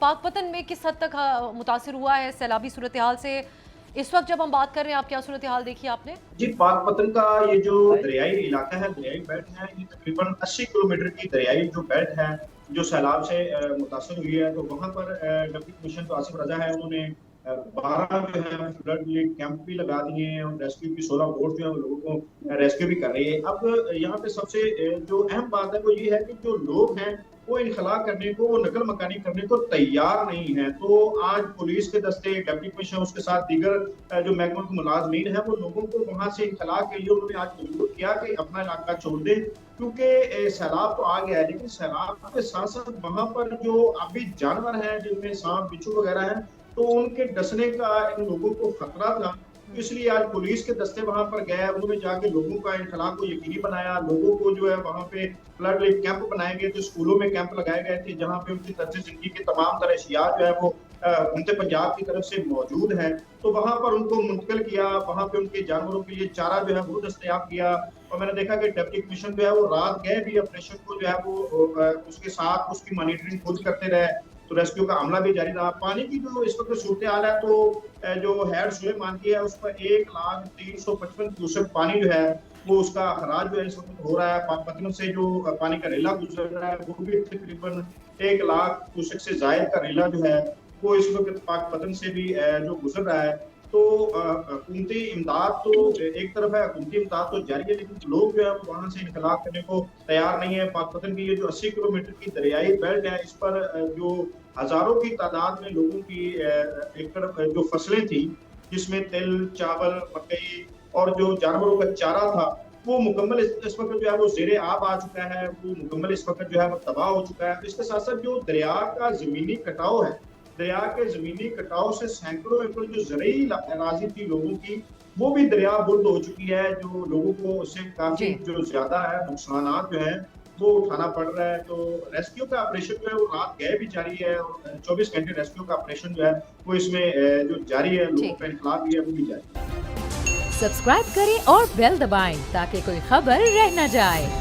پاک پتن میں کس حد تک متاثر ہوا ہے سیلابی صورتحال سے؟ اس وقت جب ہم بات کر رہے ہیں آپ کیا صورتحال دیکھی آپ نے؟ جی، پاک پتن کا یہ جو دریائی علاقہ ہے، دریائی بیلٹ ہے، یہ تقریباً 80 کلومیٹر کی دریائی جو بیلٹ ہے جو سیلاب سے متاثر ہوئی ہے، تو وہاں پر ڈپٹی کمشنر تو آصف رضا ہے، انہوں نے 12 جو ہے فلڈ ریلیف کیمپ بھی لگا دیے ہیں اور ریسکیو کی 16 بوٹ جو ہے لوگوں کو ریسکیو بھی کر رہی ہے۔ اب یہاں پہ سب سے جو اہم بات ہے وہ یہ ہے کہ جو لوگ ہیں وہ انخلاء کرنے کو، وہ نقل مکانی کرنے کو تیار نہیں ہے۔ تو آج پولیس کے دستے، ڈپٹی کمشنر، اس کے ساتھ دیگر جو محکمہ کے ملازمین ہیں، وہ لوگوں کو وہاں سے انخلاء کے لیے انہوں نے آج مجبور کیا کہ اپنا علاقہ چھوڑ دیں، کیونکہ سیلاب تو آ گیا ہے، لیکن سیلاب کے ساتھ ساتھ وہاں پر جو آبی جانور ہیں جن میں سانپ بچھو وغیرہ ہیں، تو ان کے ڈسنے کا ان لوگوں کو خطرہ تھا۔ اس لیے آج پولیس کے دستے وہاں پر گئے، انہوں نے جا کے لوگوں کا انخلاء کو یقینی بنایا، لوگوں کو جو ہے وہاں پہ فلڈ ریلیف کیمپ بنائے گئے تھے، اسکولوں میں کیمپ لگائے گئے تھے جہاں پہ ان کی طرز زندگی کے تمام تر اشیاء جو ہے وہ حکومت پنجاب کی طرف سے موجود ہے، تو وہاں پر ان کو منتقل کیا، وہاں پہ ان کے جانوروں کے لیے چارہ جو ہے وہ دستیاب کیا۔ اور میں نے دیکھا کہ ڈپٹی کمشنر جو ہے وہ رات گئے بھی آپریشن کو جو ہے وہ اس کے ساتھ اس کی مانیٹرنگ خود کرتے رہے، تو ریسکیو کا عملہ بھی جاری رہا۔ پانی کی جو اس وقت صورتحال ہے تو جو ہیڈ سلیمان کی ہے اس پر 1,03,55 کیوسک پانی جو ہے وہ اس کا اخراج جو ہے اس وقت ہو رہا ہے۔ پاک پتن سے جو پانی کا ریلا گزر رہا ہے وہ بھی تقریباً 1,00,000 کیوسک سے زائد کا ریلا جو ہے وہ اس وقت پاک پتن سے بھی جو گزر رہا ہے۔ تو حکومتی امداد تو ایک طرف ہے، حکومتی امداد تو جاری ہے، لیکن لوگ جو ہے وہاں سے انخلاء کرنے کو تیار نہیں ہے۔ پاک پتن کی یہ جو 80 کلومیٹر کی دریائی بیلٹ ہے، اس پر جو ہزاروں کی تعداد میں لوگوں کی ایک طرف جو فصلیں تھیں جس میں تل، چاول، مکئی اور جو جانوروں کا چارہ تھا، وہ مکمل اس وقت جو ہے وہ زیر آب آ چکا ہے، وہ مکمل اس وقت جو ہے وہ تباہ ہو چکا ہے۔ اس کے ساتھ ساتھ جو دریا کا زمینی کٹاؤ ہے، دریا کے زمینی کٹاؤ سے سینکڑوں ایکڑ جو زرعی اراضی تھی لوگوں کی، وہ بھی دریا برد ہو چکی ہے، جو لوگوں کو اس سے کافی جی جو زیادہ ہے نقصانات جو ہیں وہ اٹھانا پڑ رہا ہے۔ تو ریسکیو کا آپریشن جو ہے وہ رات گئے بھی جاری ہے اور 24 گھنٹے ریسکیو کا آپریشن جو ہے وہ اس میں جو جاری ہے، لوگوں ٹھیک کا ہے، انخلاء بھی ہے وہ بھی جاری ہے۔ سبسکرائب کریں اور بیل دبائیں تاکہ کوئی خبر رہ نہ جائے۔